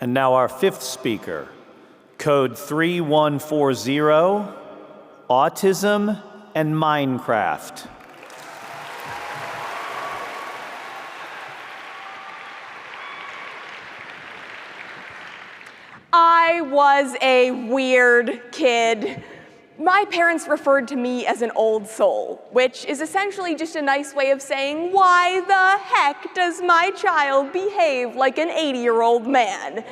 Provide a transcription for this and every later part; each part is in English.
And now our fifth speaker, code 3140, Autism and Minecraft. I was a weird kid. My parents referred to me as an old soul, which is essentially just a nice way of saying, why the heck does my child behave like an 80-year-old man?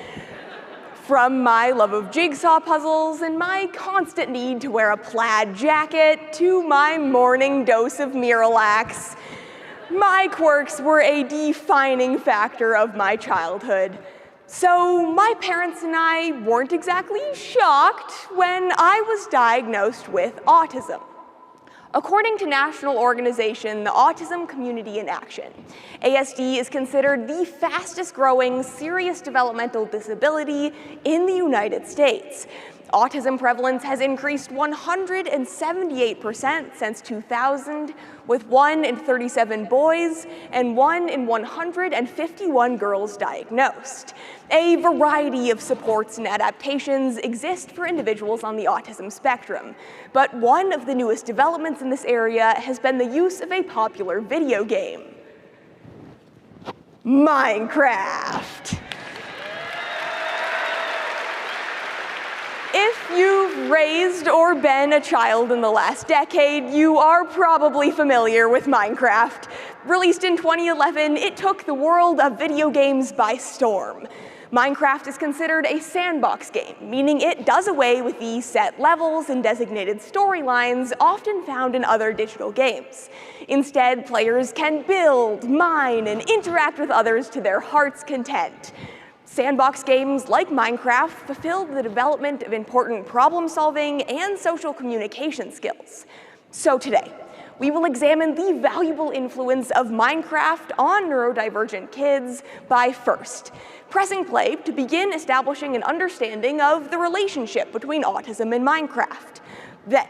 From my love of jigsaw puzzles and my constant need to wear a plaid jacket to my morning dose of Miralax, my quirks were a defining factor of my childhood. So my parents and I weren't exactly shocked when I was diagnosed with autism. According to national organization, the Autism Community in Action, ASD is considered the fastest growing serious developmental disability in the United States. Autism prevalence has increased 178% since 2000, with 1 in 37 boys and 1 in 151 girls diagnosed. A variety of supports and adaptations exist for individuals on the autism spectrum, but one of the newest developments in this area has been the use of a popular video game, Minecraft. If you've raised or been a child in the last decade, you are probably familiar with Minecraft. Released in 2011, it took the world of video games by storm. Minecraft is considered a sandbox game, meaning it does away with the set levels and designated storylines often found in other digital games. Instead, players can build, mine, and interact with others to their heart's content. Sandbox games like Minecraft fulfill the development of important problem-solving and social communication skills. So today, we will examine the valuable influence of Minecraft on neurodivergent kids by first pressing play to begin establishing an understanding of the relationship between autism and Minecraft. Then,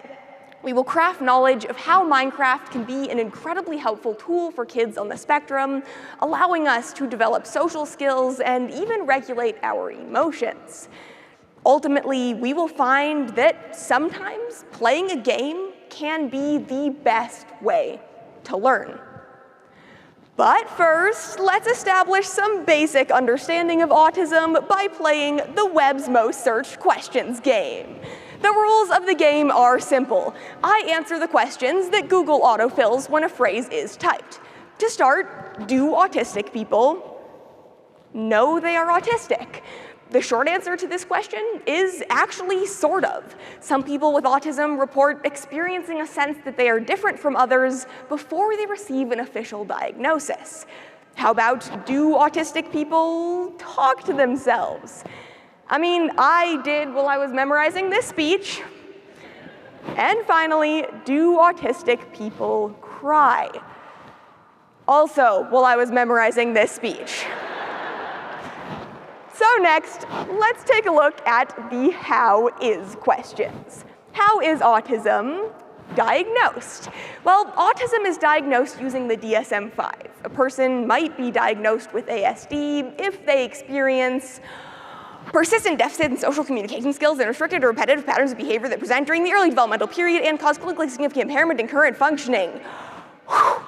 we will craft knowledge of how Minecraft can be an incredibly helpful tool for kids on the spectrum, allowing us to develop social skills and even regulate our emotions. Ultimately, we will find that sometimes playing a game can be the best way to learn. But first, let's establish some basic understanding of autism by playing the web's most searched questions game. The rules of the game are simple. I answer the questions that Google autofills when a phrase is typed. To start, do autistic people know they are autistic? The short answer to this question is actually sort of. Some people with autism report experiencing a sense that they are different from others before they receive an official diagnosis. How about, do autistic people talk to themselves? I mean, I did while I was memorizing this speech. And finally, do autistic people cry? Also, while I was memorizing this speech. So next, let's take a look at the how is questions. How is autism diagnosed? Well, autism is diagnosed using the DSM-5. A person might be diagnosed with ASD if they experience persistent deficit in social communication skills and restricted or repetitive patterns of behavior that present during the early developmental period and cause clinically significant impairment in current functioning. Whew.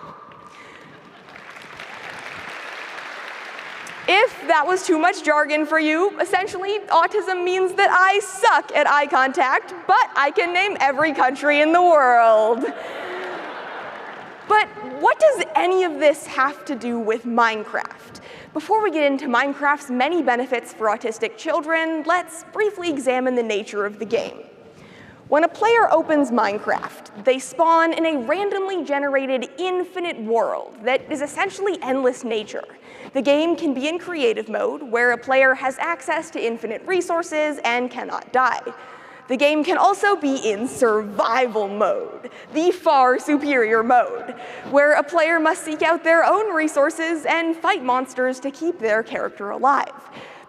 If that was too much jargon for you, essentially, autism means that I suck at eye contact, but I can name every country in the world. But what does any of this have to do with Minecraft? Before we get into Minecraft's many benefits for autistic children, let's briefly examine the nature of the game. When a player opens Minecraft, they spawn in a randomly generated infinite world that is essentially endless nature. The game can be in creative mode, where a player has access to infinite resources and cannot die. The game can also be in survival mode, the far superior mode, where a player must seek out their own resources and fight monsters to keep their character alive.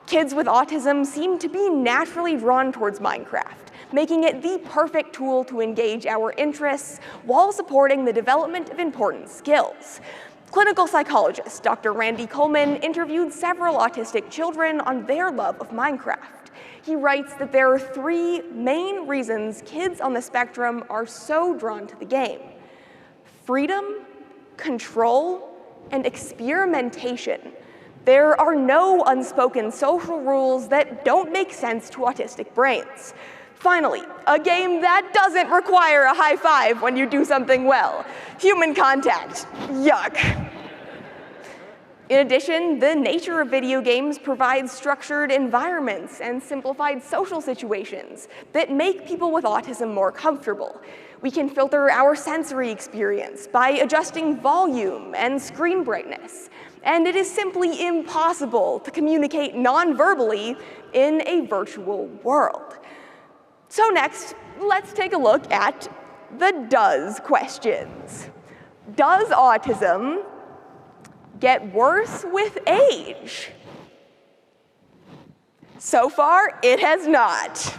Kids with autism seem to be naturally drawn towards Minecraft, making it the perfect tool to engage our interests while supporting the development of important skills. Clinical psychologist Dr. Randy Coleman interviewed several autistic children on their love of Minecraft. He writes that there are 3 main reasons kids on the spectrum are so drawn to the game: freedom, control, and experimentation. There are no unspoken social rules that don't make sense to autistic brains. Finally, a game that doesn't require a high five when you do something well. Human contact. Yuck. In addition, the nature of video games provides structured environments and simplified social situations that make people with autism more comfortable. We can filter our sensory experience by adjusting volume and screen brightness, and it is simply impossible to communicate non-verbally in a virtual world. So next, let's take a look at the does questions. Does autism get worse with age? So far, it has not.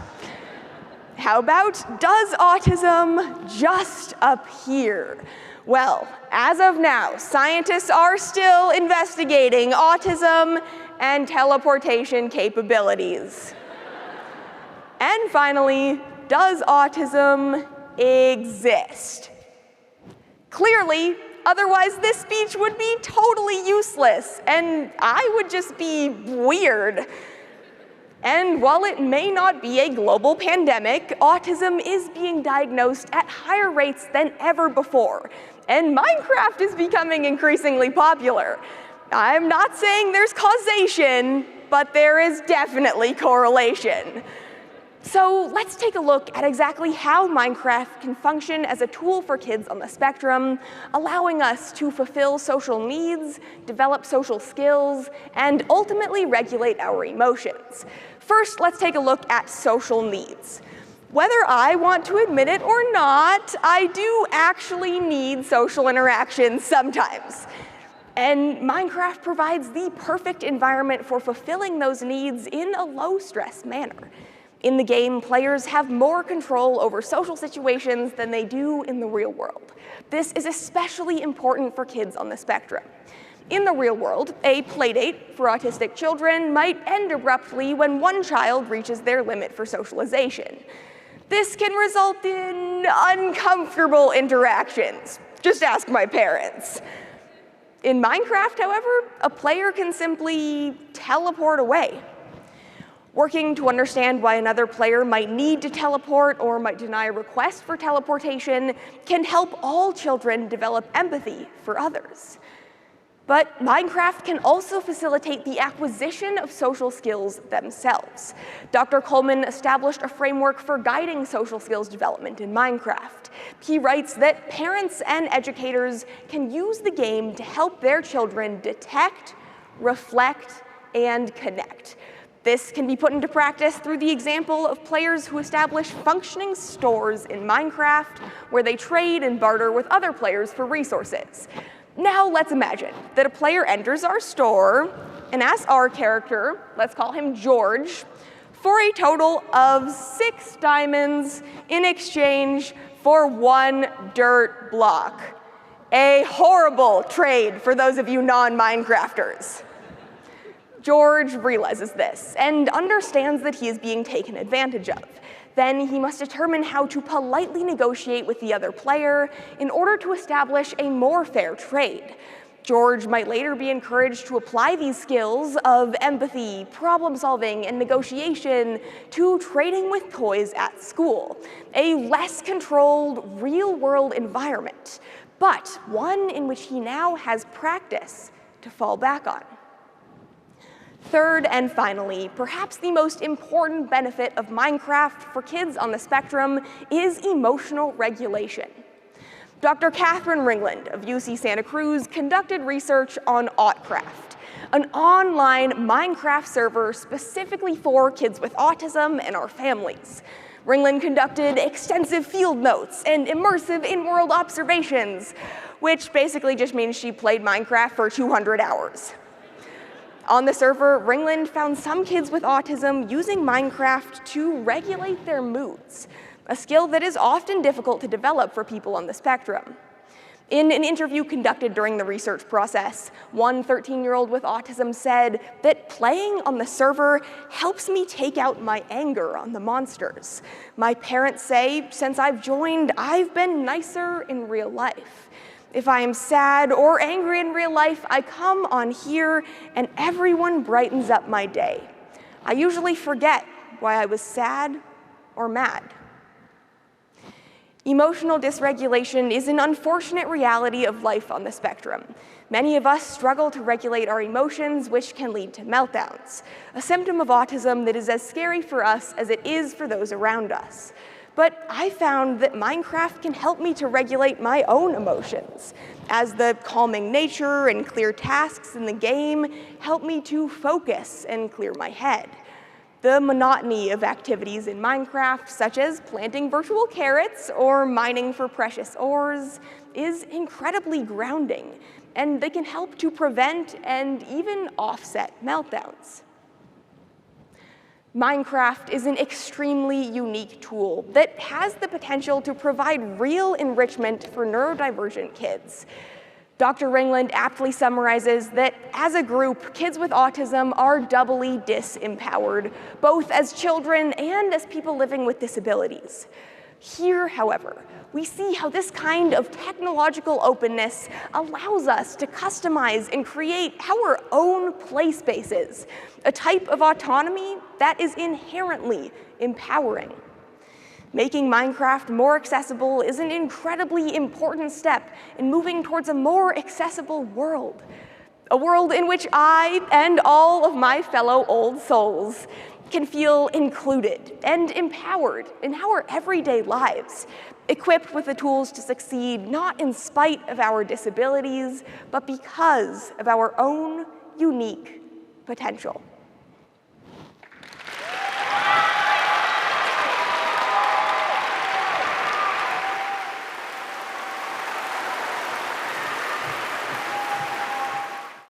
How about, does autism just appear? Well, as of now, scientists are still investigating autism and teleportation capabilities. And finally, does autism exist? Clearly, otherwise this speech would be totally useless, and I would just be weird. And while it may not be a global pandemic, autism is being diagnosed at higher rates than ever before, and Minecraft is becoming increasingly popular. I'm not saying there's causation, but there is definitely correlation. So let's take a look at exactly how Minecraft can function as a tool for kids on the spectrum, allowing us to fulfill social needs, develop social skills, and ultimately regulate our emotions. First, let's take a look at social needs. Whether I want to admit it or not, I do actually need social interaction sometimes. And Minecraft provides the perfect environment for fulfilling those needs in a low-stress manner. In the game, players have more control over social situations than they do in the real world. This is especially important for kids on the spectrum. In the real world, a playdate for autistic children might end abruptly when one child reaches their limit for socialization. This can result in uncomfortable interactions. Just ask my parents. In Minecraft, however, a player can simply teleport away. Working to understand why another player might need to teleport or might deny a request for teleportation can help all children develop empathy for others. But Minecraft can also facilitate the acquisition of social skills themselves. Dr. Coleman established a framework for guiding social skills development in Minecraft. He writes that parents and educators can use the game to help their children detect, reflect, and connect. This can be put into practice through the example of players who establish functioning stores in Minecraft where they trade and barter with other players for resources. Now let's imagine that a player enters our store and asks our character, let's call him George, for a total of 6 diamonds in exchange for 1 dirt block. A horrible trade for those of you non-Minecrafters. George realizes this and understands that he is being taken advantage of. Then he must determine how to politely negotiate with the other player in order to establish a more fair trade. George might later be encouraged to apply these skills of empathy, problem solving, and negotiation to trading with toys at school, a less controlled, real-world environment, but one in which he now has practice to fall back on. Third and finally, perhaps the most important benefit of Minecraft for kids on the spectrum is emotional regulation. Dr. Catherine Ringland of UC Santa Cruz conducted research on Autcraft, an online Minecraft server specifically for kids with autism and our families. Ringland conducted extensive field notes and immersive in-world observations, which basically just means she played Minecraft for 200 hours. On the server, Ringland found some kids with autism using Minecraft to regulate their moods, a skill that is often difficult to develop for people on the spectrum. In an interview conducted during the research process, one 13-year-old with autism said that playing on the server helps me take out my anger on the monsters. My parents say since I've joined, I've been nicer in real life. If I am sad or angry in real life, I come on here and everyone brightens up my day. I usually forget why I was sad or mad. Emotional dysregulation is an unfortunate reality of life on the spectrum. Many of us struggle to regulate our emotions, which can lead to meltdowns, a symptom of autism that is as scary for us as it is for those around us. But I found that Minecraft can help me to regulate my own emotions, as the calming nature and clear tasks in the game help me to focus and clear my head. The monotony of activities in Minecraft, such as planting virtual carrots or mining for precious ores, is incredibly grounding, and they can help to prevent and even offset meltdowns. Minecraft is an extremely unique tool that has the potential to provide real enrichment for neurodivergent kids. Dr. Ringland aptly summarizes that as a group, kids with autism are doubly disempowered, both as children and as people living with disabilities. Here, however, we see how this kind of technological openness allows us to customize and create our own play spaces, a type of autonomy that is inherently empowering. Making Minecraft more accessible is an incredibly important step in moving towards a more accessible world. A world in which I and all of my fellow old souls can feel included and empowered in our everyday lives, equipped with the tools to succeed not in spite of our disabilities, but because of our own unique potential.